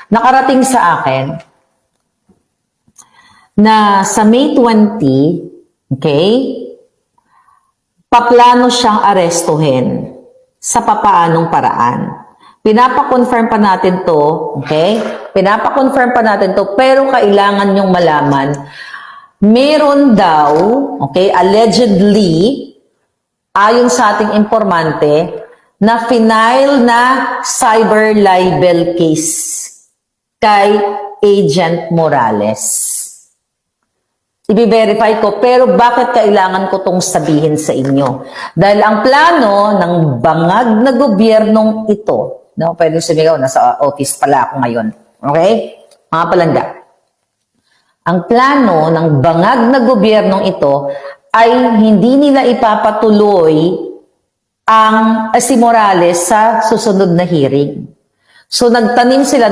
nakarating sa akin na sa May 20, okay, paplano siyang arestuhin sa papaanong paraan. Pinapa-confirm pa natin to, okay? Pinapa-confirm pa natin to, pero kailangan nyong malaman, meron daw, okay, allegedly, ayon sa ating informante, na final na cyber libel case kay Agent Morales. I-verify ko, pero bakit kailangan ko tong sabihin sa inyo? Dahil ang plano ng bangag na gobyernong ito, no, pwede sumigaw, nasa office pala ako ngayon. Okay? Mga palangga. Ang plano ng bangag na gobyernong ito ay hindi nila ipapatuloy ang si Morales sa susunod na hearing. So nagtanim sila